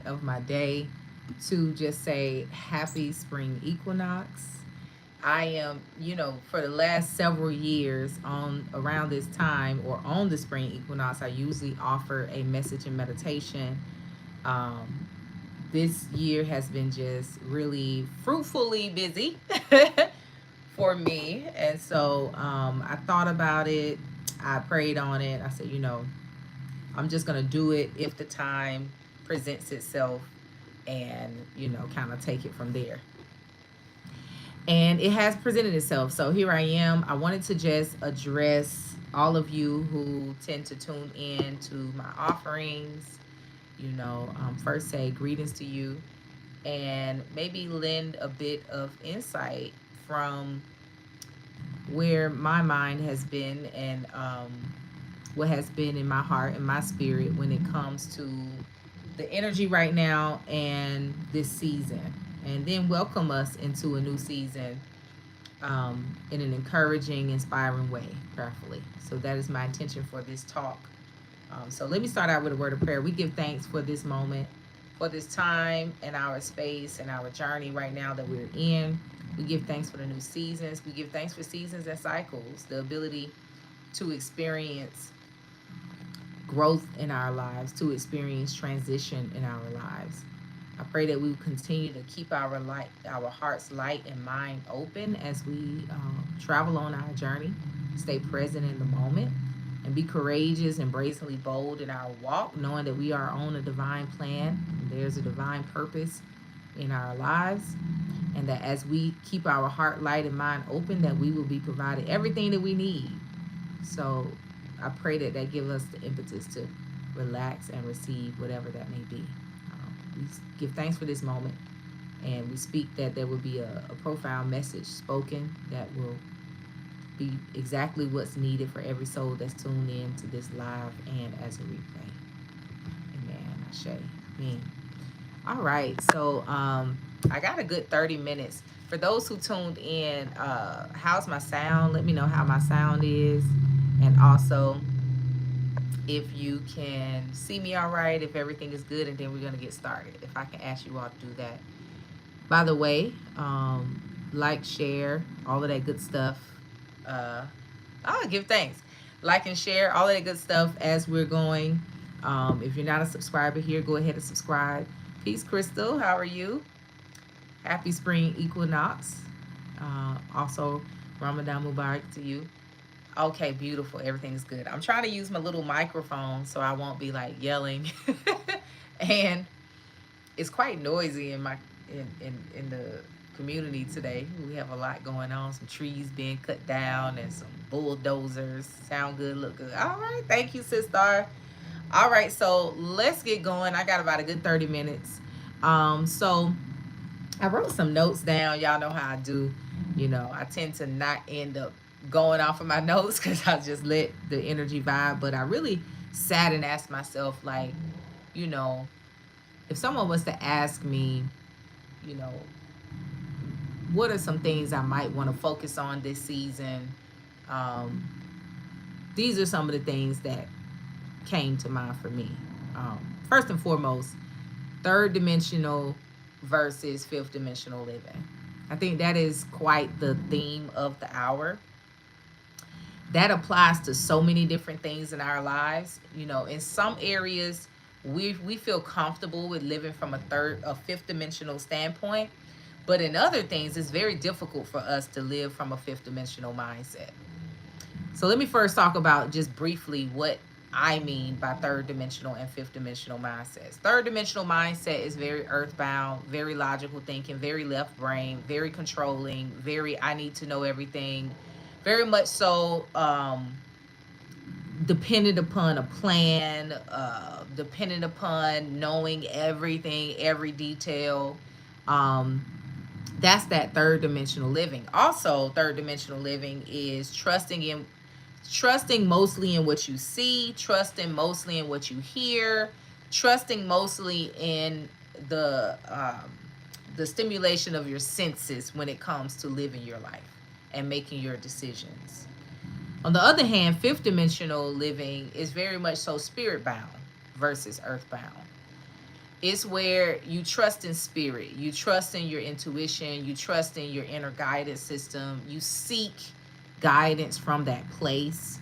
of my day to just say happy spring equinox. I am, for the last several years on around this time or on the spring equinox, I usually offer a message and meditation. Um, this year has been just really fruitfully busy for me. And so I thought about it, I prayed on it. I said, I'm just going to do it if the time presents itself and, kind of take it from there. And it has presented itself. So here I am. I wanted to just address all of you who tend to tune in to my offerings. First say greetings to you and maybe lend a bit of insight from where my mind has been and what has been in my heart and my spirit when it comes to the energy right now and this season. And then welcome us into a new season in an encouraging, inspiring way, prayerfully. So that is my intention for this talk. So let me start out with a word of prayer. We give thanks for this moment, for this time and our space and our journey right now that we're in. We give thanks for the new seasons. We give thanks for seasons and cycles, the ability to experience growth in our lives, to experience transition in our lives. I pray that we will continue to keep our hearts light and mind open as we travel on our journey. Stay present in the moment and be courageous and brazenly bold in our walk, knowing that we are on a divine plan and there's a divine purpose in our lives. And that as we keep our heart light and mind open, that we will be provided everything that we need. So I pray that that gives us the impetus to relax and receive whatever that may be. We give thanks for this moment, and we speak that there will be a profound message spoken that will be exactly what's needed for every soul that's tuned in to this live and as a replay. Amen. Ashe. Amen. All right. So I got a good 30 minutes. For those who tuned in, how's my sound? Let me know how my sound is. And also, if you can see me all right, if everything is good, and then we're going to get started. If I can ask you all to do that. By the way, like, share, all of that good stuff. Uh, I'll give thanks. Like and share all of that good stuff as we're going. If you're not a subscriber here, go ahead and subscribe. Peace, Crystal. How are you? Happy Spring Equinox. Also, Ramadan Mubarak to you. Okay, beautiful. Everything's good. I'm trying to use my little microphone so I won't be like yelling. And it's quite noisy in the community today. We have a lot going on. Some trees being cut down and some bulldozers. Sound good, look good. All right, thank you, sister. All right, so let's get going. I got about a good 30 minutes. So I wrote some notes down. Y'all know how I do. I tend to not end up going off of my notes because I just let the energy vibe. But I really sat and asked myself, like, you know, if someone was to ask me, you know, what are some things I might want to focus on this season? Um, these are some of the things that came to mind for me. First and foremost, third dimensional versus fifth dimensional living. I think that is quite the theme of the hour. That applies to so many different things in our lives. In some areas, we feel comfortable with living from a fifth dimensional standpoint, but in other things, it's very difficult for us to live from a fifth dimensional mindset. So let me first talk about just briefly what I mean by third dimensional and fifth dimensional mindsets. Third dimensional mindset is very earthbound, very logical thinking, very left brain, very controlling, very I need to know everything, very much so dependent upon a plan, dependent upon knowing everything, every detail. Um, that's that third dimensional living. Also, third dimensional living is trusting mostly in what you see, trusting mostly in what you hear, trusting mostly in the stimulation of your senses when it comes to living your life and making your decisions. On the other hand, fifth dimensional living is very much so spirit bound versus earthbound. It's where you trust in spirit, you trust in your intuition, you trust in your inner guidance system, you seek guidance from that place,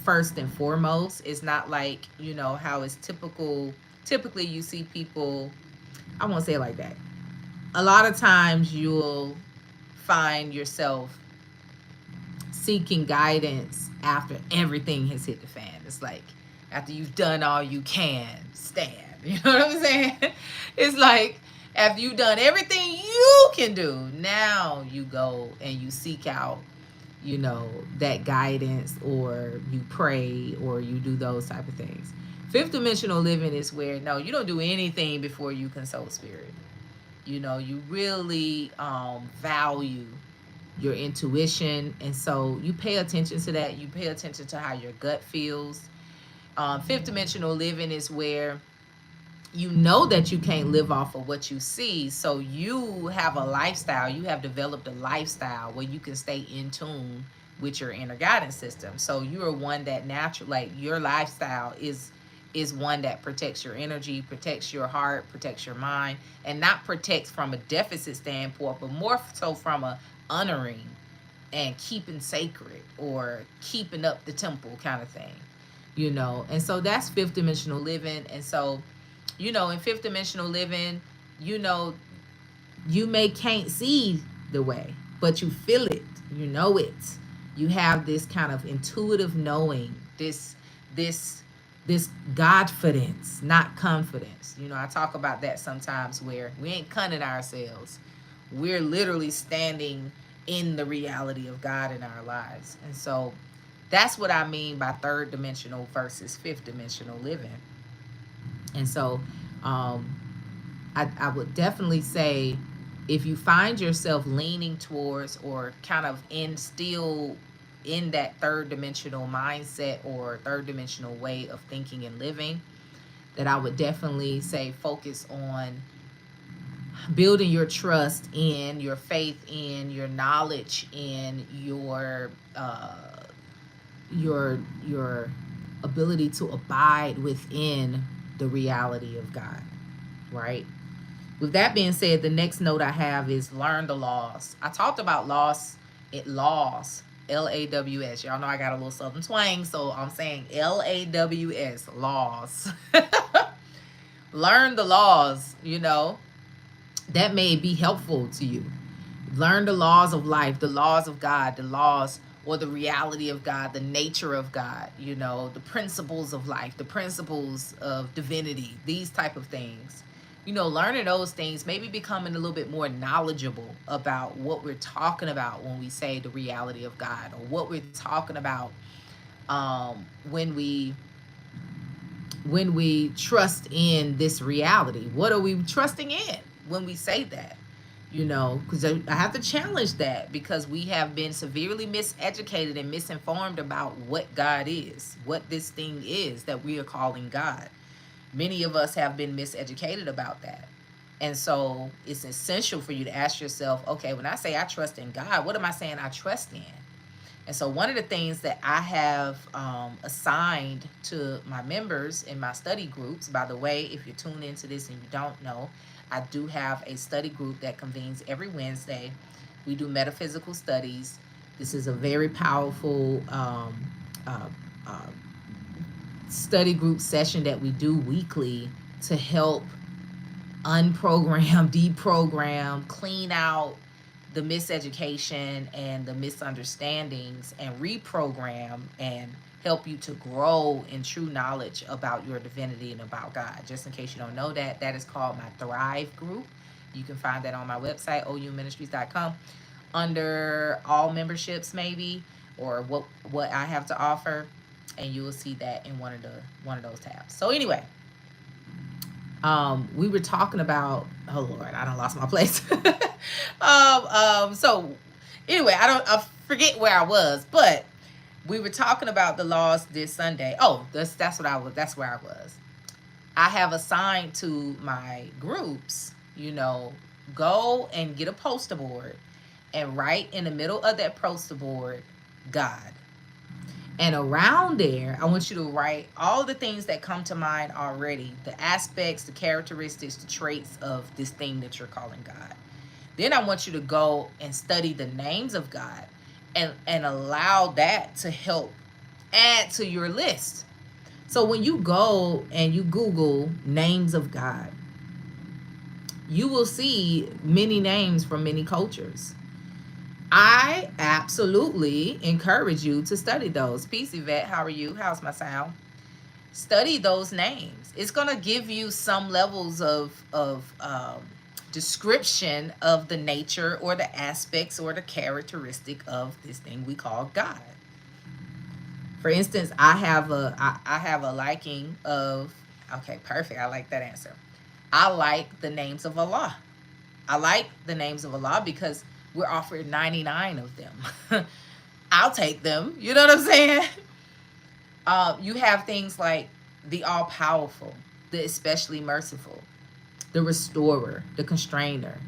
first and foremost. It's not like, how it's typically you see people, I won't say it like that. A lot of times you'll find yourself seeking guidance after everything has hit the fan. It's like after you've done all you can stand. You know what I'm saying? It's like after you've done everything you can do, now you go and you seek out, that guidance, or you pray, or you do those type of things. Fifth dimensional living is where, no, you don't do anything before you consult spirit. You really value your intuition, and so you pay attention to that. You pay attention to how your gut feels. Fifth dimensional living is where you know that you can't live off of what you see, so you have a lifestyle. You have developed a lifestyle where you can stay in tune with your inner guidance system. So you are one that natural, like your lifestyle is one that protects your energy, protects your heart, protects your mind, and not protects from a deficit standpoint, but more so from a honoring and keeping sacred, or keeping up the temple kind of thing. And so that's fifth dimensional living. And so, in fifth dimensional living, you know, you may can't see the way, but you feel it, it. You have this kind of intuitive knowing, this this godfidence, not confidence. I talk about that sometimes, where we ain't cunning ourselves. We're literally standing in the reality of God in our lives. And so that's what I mean by third dimensional versus fifth dimensional living. And so um, I would definitely say, if you find yourself leaning towards, or kind of still in that third dimensional mindset or third dimensional way of thinking and living, that I would definitely say focus on building your trust in, your faith in, your knowledge in, your ability to abide within the reality of God, right? With that being said, the next note I have is learn the laws. I talked about laws, Laws. Y'all know I got a little southern twang, so I'm saying Laws, laws. Learn the laws, that may be helpful to you. Learn the laws of life, the laws of God, the laws or the reality of God, the nature of God, the principles of life, the principles of divinity, these type of things. Learning those things, maybe becoming a little bit more knowledgeable about what we're talking about when we say the reality of God, or what we're talking about when we trust in this reality. What are we trusting in when we say that? Because I have to challenge that, because we have been severely miseducated and misinformed about what God is, what this thing is that we are calling God. Many of us have been miseducated about that. And so it's essential for you to ask yourself, okay, when I say I trust in God, what am I saying I trust in? And so one of the things that I have assigned to my members in my study groups, by the way, if you're tuned into this and you don't know, I do have a study group that convenes every Wednesday. We do metaphysical studies. This is a very powerful uh, uh, study group session that we do weekly to help unprogram, deprogram, clean out the miseducation and the misunderstandings, and reprogram and help you to grow in true knowledge about your divinity and about God. Just in case you don't know that, that is called my Thrive group. You can find that on my website, ouministries.com, under all memberships maybe, or what I have to offer, and you will see that in one of those tabs. So anyway, we were talking about, oh Lord, I done lost my place. So anyway, I forget where I was, but we were talking about the laws this Sunday. Oh, that's where I was. I have assigned to my groups, go and get a poster board and write in the middle of that poster board, God. And around there, I want you to write all the things that come to mind already, the aspects, the characteristics, the traits of this thing that you're calling God. Then I want you to go and study the names of God and allow that to help add to your list. So when you go and you Google names of God, you will see many names from many cultures. I absolutely encourage you to study those. Peace, Yvette. How are you? How's my sound? Study those names. It's gonna give you some levels of description of the nature or the aspects or the characteristic of this thing we call God. For instance, I have a liking of, okay, perfect. I like that answer. I like the names of Allah. I like the names of Allah because we're offered 99 of them. I'll take them. You know what I'm saying? You have things like the all powerful, the especially merciful, the restorer, the constrainer,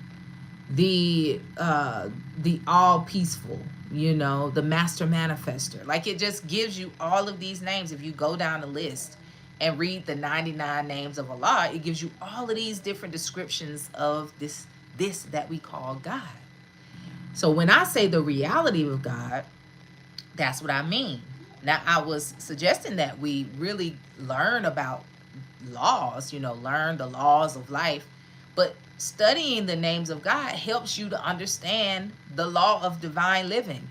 the all peaceful, you know, the master manifester. Like, it just gives you all of these names. If you go down the list and read the 99 names of Allah, it gives you all of these different descriptions of this that we call God. So when I say the reality of God, that's what I mean. Now, I was suggesting that we really learn about laws, you know, learn the laws of life, but studying the names of God helps you to understand the law of divine living.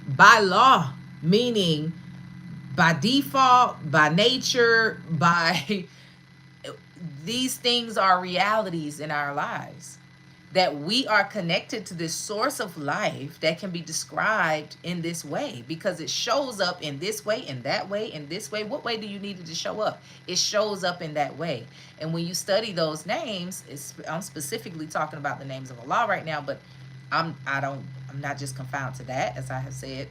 By law, meaning by default, by nature, by these things are realities in our lives. That we are connected to this source of life that can be described in this way because it shows up in this way, in that way, in this way. What way do you need it to show up? It shows up in that way. And when you study those names, I'm specifically talking about the names of Allah right now, but I'm not just confined to that, as I have said.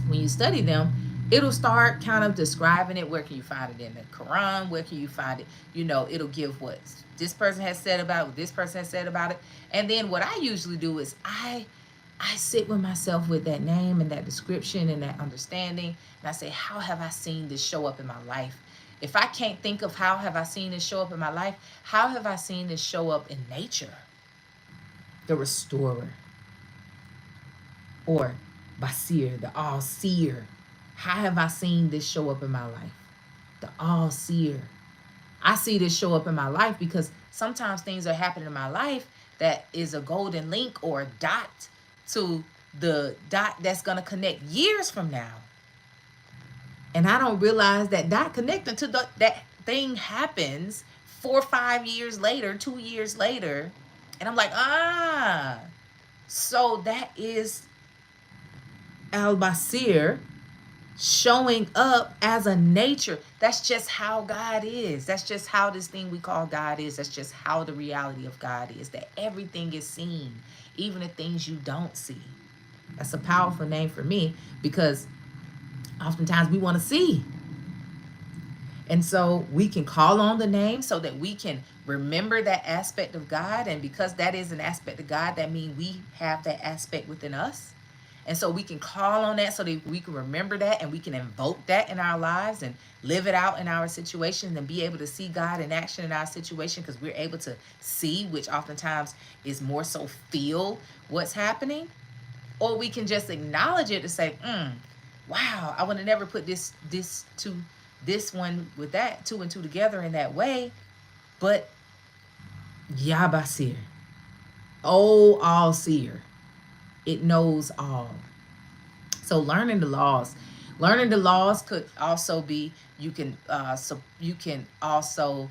When you study them, it'll start kind of describing it. Where can you find it in the Quran? Where can you find it? You know, it'll give what this person has said about it, what this person has said about it. And then what I usually do is I sit with myself with that name and that description and that understanding. And I say, how have I seen this show up in my life? If I can't think of how have I seen this show up in my life, how have I seen this show up in nature? The restorer. Or Basir, the all-seer. How have I seen this show up in my life? The all-seer. I see this show up in my life because sometimes things are happening in my life that is a golden link or a dot to the dot that's going to connect years from now. And I don't realize that dot connecting to that thing happens 4 or 5 years later, 2 years later. And I'm like, so that is Al-Basir showing up as a nature. That's just how God is. That's just how this thing we call God is. That's just how the reality of God is, that everything is seen, even the things you don't see. That's a powerful name for me because oftentimes we want to see. And so we can call on the name so that we can remember that aspect of God. And because that is an aspect of God, that means we have that aspect within us. And so we can call on that so that we can remember that and we can invoke that in our lives and live it out in our situations and be able to see God in action in our situation because we're able to see, which oftentimes is more so feel what's happening. Or we can just acknowledge it to say, wow, I would have never put this one with that, two and two together in that way. But Yabasir, oh, all-seer. It knows all. So learning the laws could also be, you can also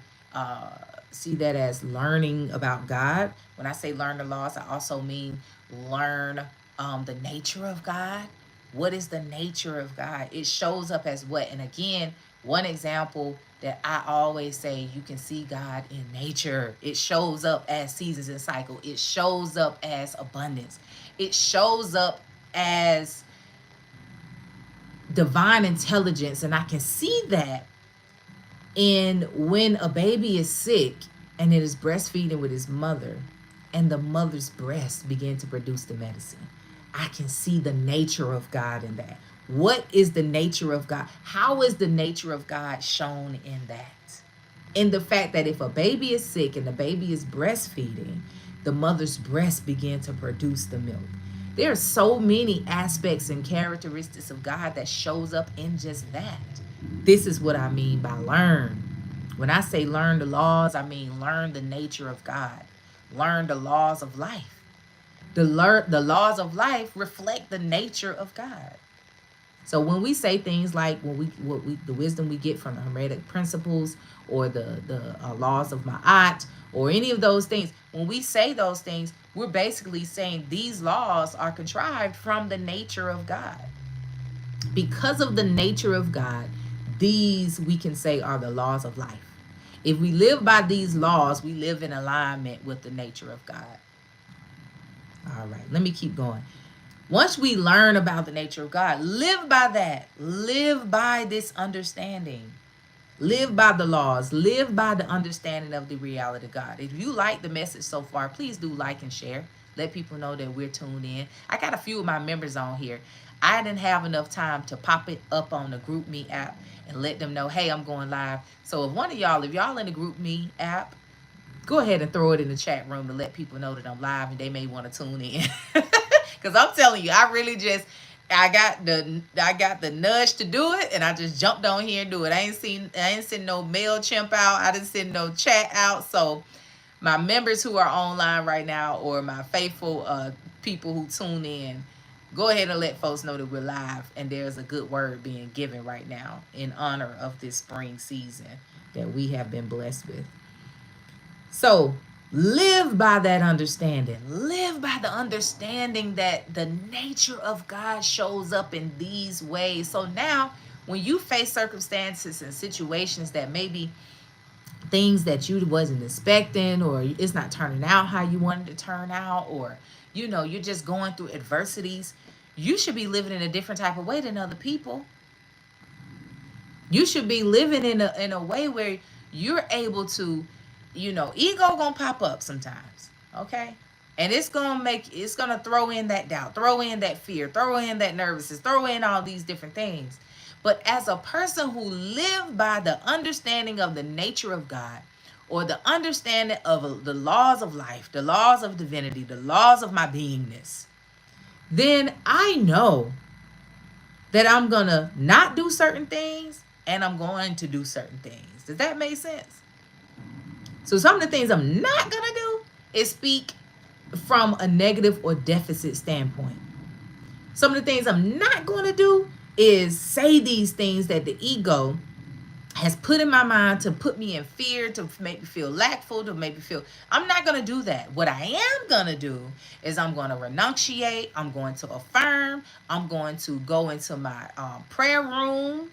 see that as learning about God. When I say learn the laws, I also mean learn the nature of God. What is the nature of God? It shows up as what? And again, one example that I always say, you can see God in nature. It shows up as seasons and cycle. It shows up as abundance. It shows up as divine intelligence. And I can see that in when a baby is sick and it is breastfeeding with his mother and the mother's breast begin to produce the medicine. I can see the nature of God in that. What is the nature of God? How is the nature of God shown in that? In the fact that if a baby is sick and the baby is breastfeeding, the mother's breast begin to produce the milk. There are so many aspects and characteristics of God that shows up in just that. This is what I mean by learn. When I say learn the laws, I mean learn the nature of God. Learn the laws of life. The laws of life reflect the nature of God. So when we say things like the wisdom we get from the Hermetic principles or the laws of Ma'at or any of those things, when we say those things, we're basically saying these laws are contrived from the nature of God. Because of the nature of God, these we can say are the laws of life. If we live by these laws, we live in alignment with the nature of God. All right, let me keep going. Once we learn about the nature of God, live by that. Live by this understanding. Live by the laws. Live by the understanding of the reality of God. If you like the message so far, please do like and share. Let people know that we're tuned in. I got a few of my members on here. I didn't have enough time to pop it up on the GroupMe app and let them know, hey, I'm going live. So if y'all in the GroupMe app, go ahead and throw it in the chat room to let people know that I'm live and they may want to tune in. Because I'm telling you, I got the nudge to do it, and I just jumped on here and do it. I ain't send no MailChimp out. I didn't send no chat out. So my members who are online right now, or my faithful people who tune in, go ahead and let folks know that we're live and there's a good word being given right now in honor of this spring season that we have been blessed with. So live by that understanding. Live by the understanding that the nature of God shows up in these ways. So now, when you face circumstances and situations that maybe things that you wasn't expecting, or it's not turning out how you wanted to turn out, or you're just going through adversities, you should be living in a different type of way than other people. You should be living in a way where you're able to, ego gonna pop up sometimes, okay? And it's gonna throw in that doubt, throw in that fear, throw in that nervousness, throw in all these different things. But as a person who live by the understanding of the nature of God, or the understanding of the laws of life, the laws of divinity, the laws of my beingness, then I know that I'm gonna not do certain things and I'm going to do certain things. Does that make sense? So some of the things I'm not gonna do is speak from a negative or deficit standpoint. Some of the things I'm not gonna do is say these things that the ego has put in my mind to put me in fear, to make me feel lackful, to make me feel. I'm not going to do that. What I am going to do is I'm going to renunciate. I'm going to affirm. I'm going to go into my prayer room,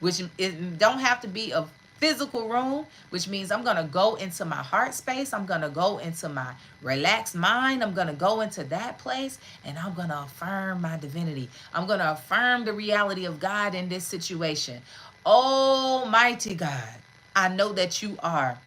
which it don't have to be a physical room, which means I'm going to go into my heart space. I'm going to go into my relaxed mind. I'm going to go into that place and I'm going to affirm my divinity. I'm going to affirm the reality of God in this situation. Almighty God, I know that you are.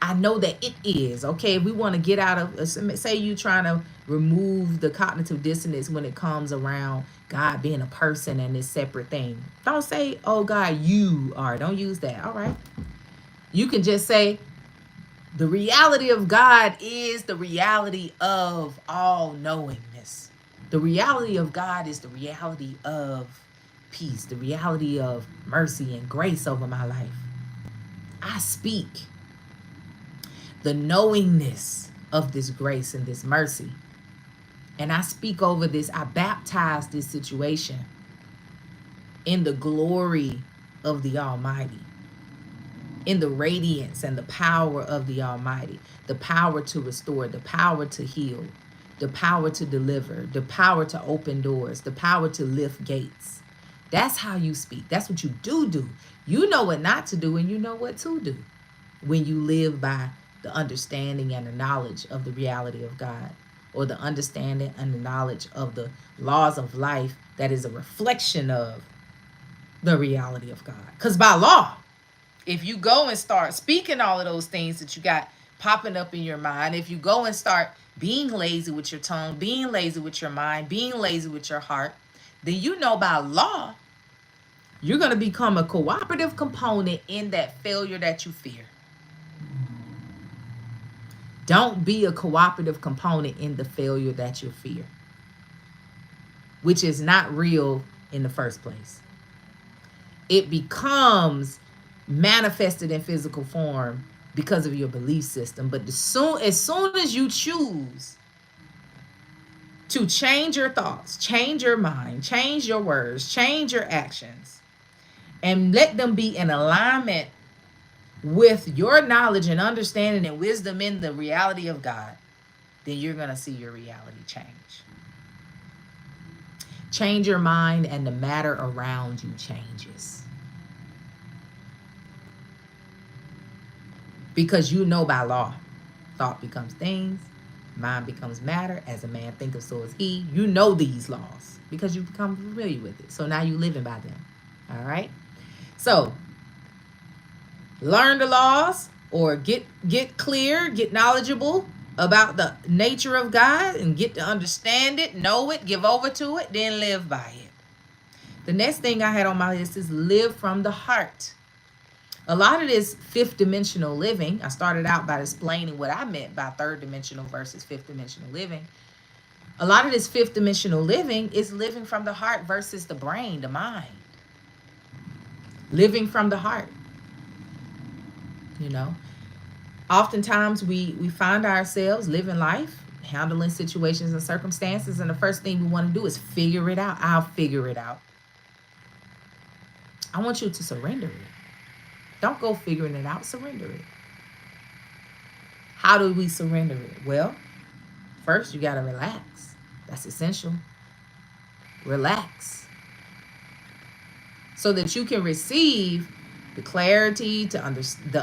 I know that it is. Okay, if we want to get out of, say you trying to remove the cognitive dissonance when it comes around God being a person and this separate thing. Don't say, oh God, you are. Don't use that. All right. You can just say, the reality of God is the reality of all knowingness. The reality of God is the reality of peace, the reality of mercy and grace over my life. I speak the knowingness of this grace and this mercy. And I speak over this, I baptize this situation in the glory of the Almighty, in the radiance and the power of the Almighty, the power to restore, the power to heal, the power to deliver, the power to open doors, the power to lift gates. That's how you speak. That's what you do. You know what not to do and you know what to do when you live by the understanding and the knowledge of the reality of God, or the understanding and the knowledge of the laws of life that is a reflection of the reality of God. Because by law, if you go and start speaking all of those things that you got popping up in your mind, if you go and start being lazy with your tongue, being lazy with your mind, being lazy with your heart, then you know by law, you're going to become a cooperative component in that failure that you fear. Don't be a cooperative component in the failure that you fear, which is not real in the first place. It becomes manifested in physical form because of your belief system. But as soon as you choose to change your thoughts, change your mind, change your words, change your actions, and let them be in alignment with your knowledge and understanding and wisdom in the reality of God, then you're going to see your reality change. Change your mind, and the matter around you changes. Because you know by law, thought becomes things, mind becomes matter. As a man thinketh, so is he. You know these laws because you become familiar with it. So now you're living by them. All right? So learn the laws, or get clear, get knowledgeable about the nature of God, and get to understand it, know it, give over to it, then live by it. The next thing I had on my list is live from the heart. A lot of this fifth dimensional living, I started out by explaining what I meant by third dimensional versus fifth dimensional living. A lot of this fifth dimensional living is living from the heart versus the brain, the mind. Living from the heart. You know, oftentimes we find ourselves living life, handling situations and circumstances, and the first thing we want to do is figure it out. I'll figure it out. I want you to surrender it. Don't go figuring it out. Surrender it. How do we surrender it? Well, first you got to relax. That's essential. Relax. So that you can receive the clarity, the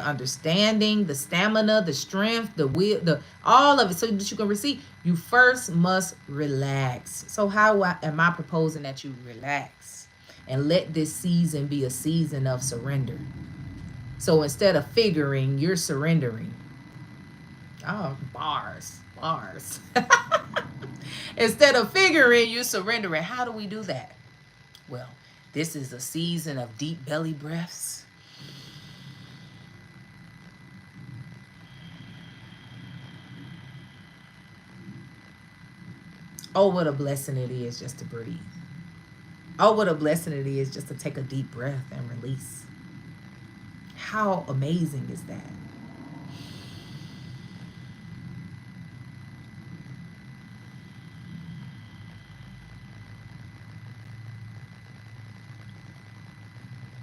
understanding, the stamina, the strength, the will, all of it, so that you can receive. You first must relax. So how am I proposing that you relax and let this season be a season of surrender? So instead of figuring, you're surrendering. Oh, bars. Instead of figuring, you're surrendering. How do we do that? Well, this is a season of deep belly breaths. Oh, what a blessing it is just to breathe. Oh, what a blessing it is just to take a deep breath and release. How amazing is that?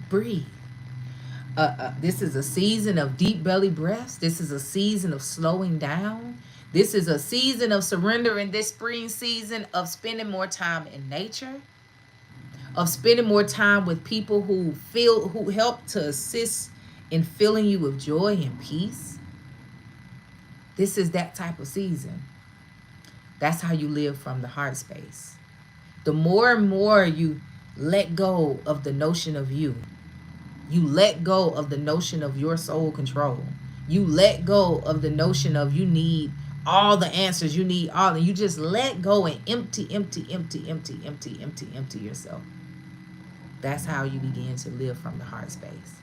Breathe. This is a season of deep belly breaths. This is a season of slowing down. This is a season of surrender in this spring season, of spending more time in nature, of spending more time with people who help to assist in filling you with joy and peace. This is that type of season. That's how you live from the heart space. The more and more you let go of the notion of you let go of the notion of your soul control. You let go of the notion of you need all the answers. You need all, and you just let go and empty yourself. That's how you begin to live from the heart space.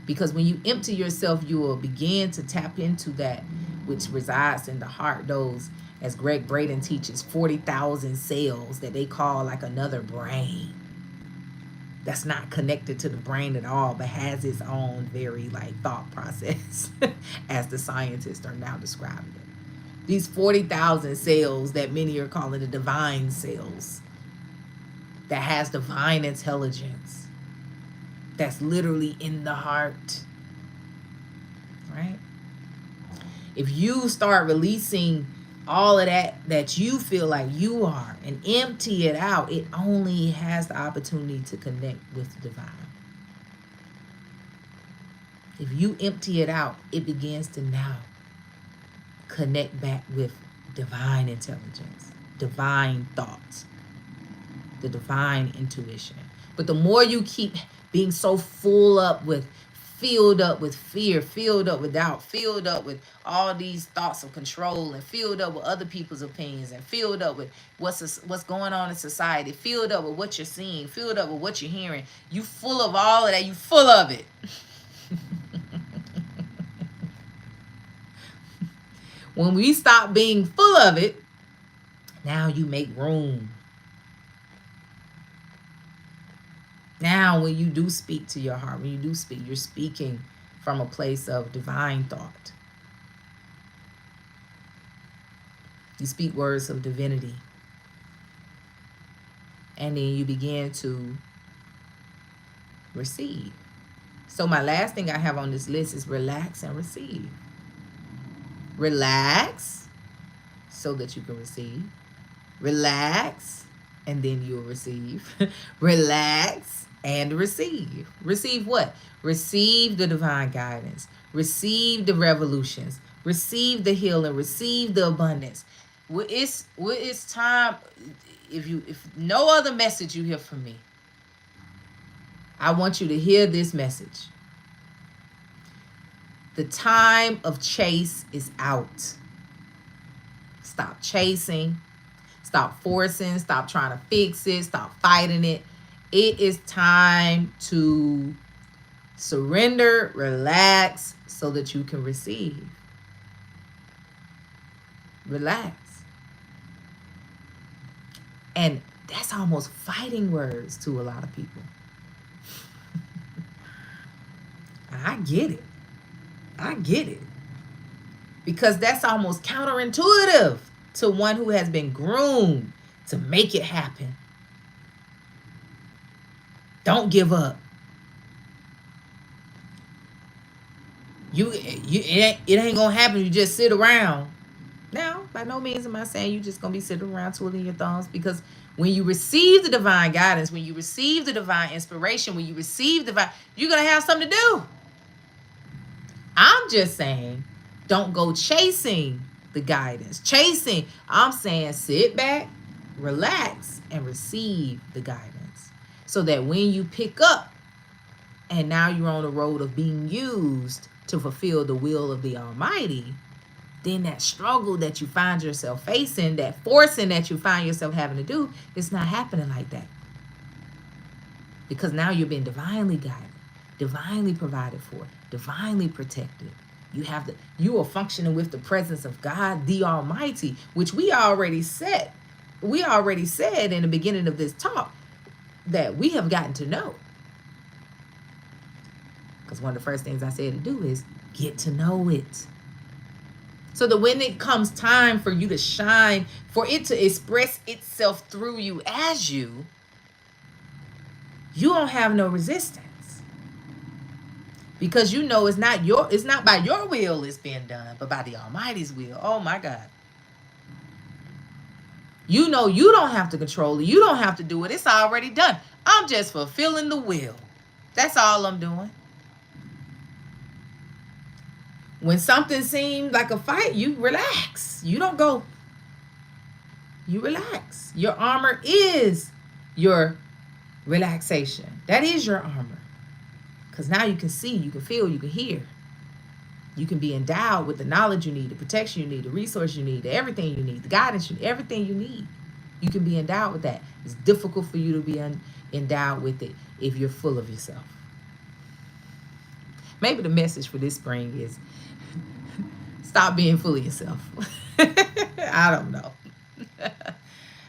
Because when you empty yourself, you will begin to tap into that which resides in the heart. Those, as Greg Braden teaches, 40,000 cells that they call like another brain. That's not connected to the brain at all, but has its own very thought process, as the scientists are now describing it. These 40,000 cells that many are calling the divine cells, that has divine intelligence, that's literally in the heart, right? If you start releasing all of that you feel like you are and empty it out, it only has the opportunity to connect with the divine. If you empty it out, it begins to now connect back with divine intelligence, divine thoughts, the divine intuition. But the more you keep being so full up with filled up with fear, filled up with doubt, filled up with all these thoughts of control, and filled up with other people's opinions, and filled up with what's going on in society, filled up with what you're seeing, filled up with what you're hearing. You full of all of that. You full of it. When we stop being full of it, now you make room. Now, when you do speak to your heart, when you do speak, you're speaking from a place of divine thought. You speak words of divinity. And then you begin to receive. So my last thing I have on this list is relax and receive. Relax so that you can receive. Relax and then you'll receive. Relax and receive. Receive what? Receive the divine guidance. Receive the revolutions. Receive the healing. Receive the abundance. It's time. If no other message you hear from me, I want you to hear this message. The time of chase is out. Stop chasing. Stop forcing. Stop trying to fix it. Stop fighting it. It is time to surrender, relax, so that you can receive. Relax. And that's almost fighting words to a lot of people. I get it. I get it. Because that's almost counterintuitive to one who has been groomed to make it happen. Don't give up. It ain't gonna happen. You just sit around. Now, by no means am I saying you just gonna be sitting around twiddling your thumbs, because when you receive the divine guidance, when you receive the divine inspiration, when you receive you're gonna have something to do. I'm just saying, don't go chasing the guidance. I'm saying sit back, relax, and receive the guidance. So that when you pick up, and now you're on the road of being used to fulfill the will of the Almighty, then that struggle that you find yourself facing, that forcing that you find yourself having to do, it's not happening like that. Because now you're being divinely guided, divinely provided for, divinely protected. You are functioning with the presence of God, the Almighty, which we already said. We already said in the beginning of this talk that we have gotten to know. Because one of the first things I said to do is get to know it. So that when it comes time for you to shine, for it to express itself through you as you don't have no resistance. Because you know it's not by your will it's being done, but by the Almighty's will. Oh my God. You know you don't have to control it. You don't have to do it. It's already done. I'm just fulfilling the will. That's all I'm doing. When something seems like a fight, you relax. You don't go. You relax. Your armor is your relaxation. That is your armor. Because now you can see, you can feel, you can hear. You can be endowed with the knowledge you need, the protection you need, the resource you need, everything you need, the guidance you need, everything you need. You can be endowed with that. It's difficult for you to be endowed with it if you're full of yourself. Maybe the message for this spring is stop being full of yourself. I don't know.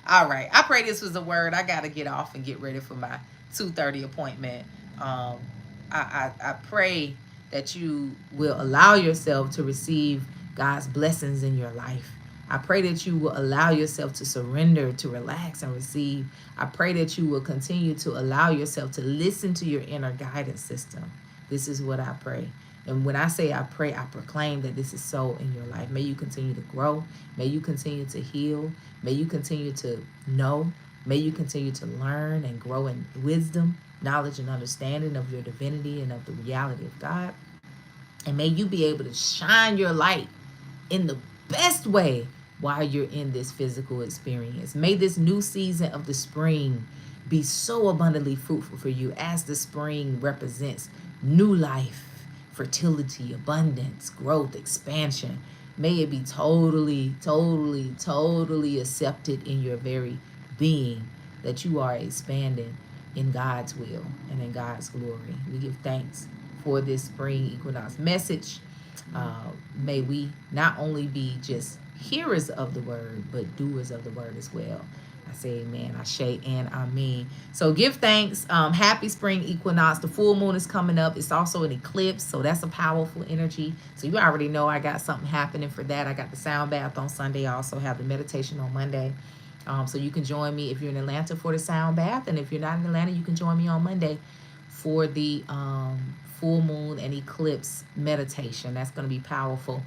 All right. I pray this was a word. I got to get off and get ready for my 2:30 appointment. I pray that you will allow yourself to receive God's blessings in your life. I pray that you will allow yourself to surrender, to relax and receive. I pray that you will continue to allow yourself to listen to your inner guidance system. This is what I pray. And when I say I pray, I proclaim that this is so in your life. May you continue to grow. May you continue to heal. May you continue to know. May you continue to learn and grow in wisdom, knowledge, and understanding of your divinity and of the reality of God. And may you be able to shine your light in the best way while you're in this physical experience. May this new season of the spring be so abundantly fruitful for you, as the spring represents new life, fertility, abundance, growth, expansion. May it be totally, totally, totally accepted in your very being that you are expanding in God's will and in God's glory. We give thanks for this spring equinox message. May we not only be just hearers of the word, but doers of the word as well. I say amen, Ashe, and amen. So give thanks. Happy spring equinox. The full moon is coming up. It's also an eclipse, so that's a powerful energy. So you already know I got something happening for that. I got the sound bath on Sunday. I also have the meditation on Monday. So you can join me if you're in Atlanta for the sound bath, and if you're not in Atlanta, you can join me on Monday for the full moon and eclipse meditation. That's going to be powerful.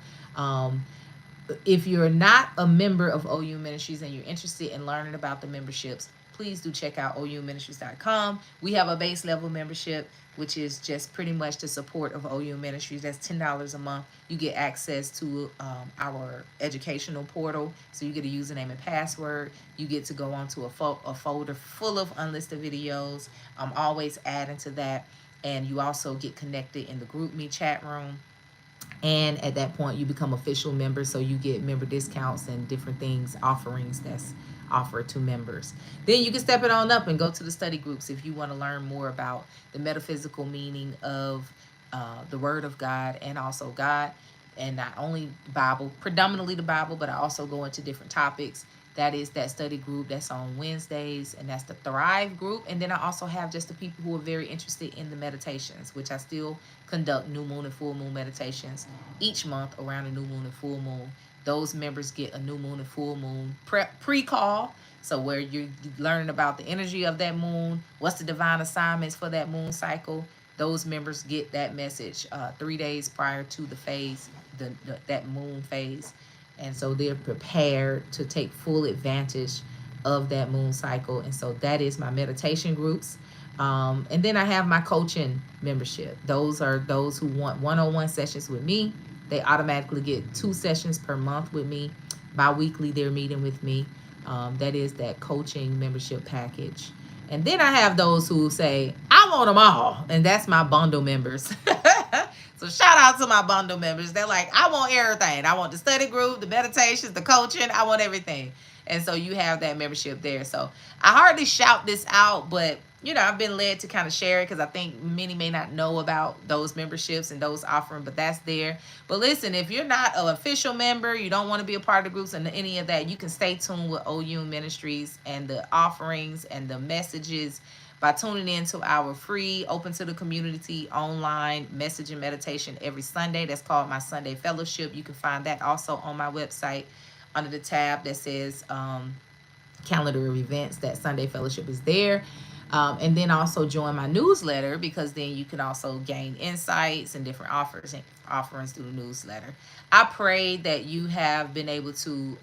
If you're not a member of OU Ministries and you're interested in learning about the memberships, please do check out OUministries.com. We have a base level membership, which is just pretty much the support of OU Ministries. That's $10 a month. You get access to our educational portal. So you get a username and password. You get to go onto a folder full of unlisted videos. I'm always adding to that. And you also get connected in the GroupMe chat room. And at that point, you become official members, so you get member discounts and different things, offerings that's offered to members. Then you can step it on up and go to the study groups if you want to learn more about the metaphysical meaning of the Word of God and also God, and not only the Bible, predominantly the Bible, but I also go into different topics. That is that study group that's on Wednesdays, and that's the Thrive group. And then I also have just the people who are very interested in the meditations, which I still conduct new moon and full moon meditations each month around the new moon and full moon. Those members get a new moon and full moon pre-call. So where you're learning about the energy of that moon, what's the divine assignments for that moon cycle. Those members get that message 3 days prior to the phase, that moon phase. And so they're prepared to take full advantage of that moon cycle. And so that is my meditation groups. And then I have my coaching membership. Those are those who want one-on-one sessions with me. They automatically get 2 sessions per month with me. Bi-weekly, they're meeting with me. That is that coaching membership package. And then I have those who say, I want them all. And that's my bundle members. So shout out to my bundle members. They're like, I want everything. I want the study group, the meditations, the coaching. I want everything. And so you have that membership there. So I hardly shout this out, but I've been led to kind of share it because I think many may not know about those memberships and those offering, but that's there. But listen, if you're not an official member, you don't want to be a part of the groups and any of that, you can stay tuned with OU Ministries and the offerings and the messages by tuning in to our free, open to the community, online message and meditation every Sunday. That's called my Sunday Fellowship. You can find that also on my website under the tab that says calendar of events. That Sunday Fellowship is there. And then also join my newsletter, because then you can also gain insights and different offers and offerings through the newsletter. I pray that you have been able to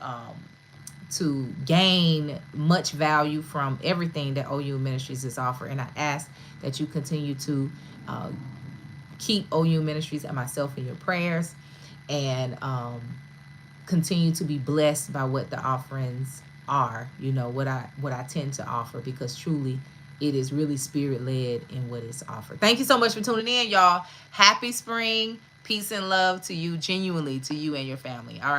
gain much value from everything that OU Ministries is offering. And I ask that you continue to keep OU Ministries and myself in your prayers, and continue to be blessed by what the offerings are, what I tend to offer, because truly it is really spirit led in what is offered. Thank you so much for tuning in, y'all. Happy spring. Peace and love to you, genuinely to you and your family. All right.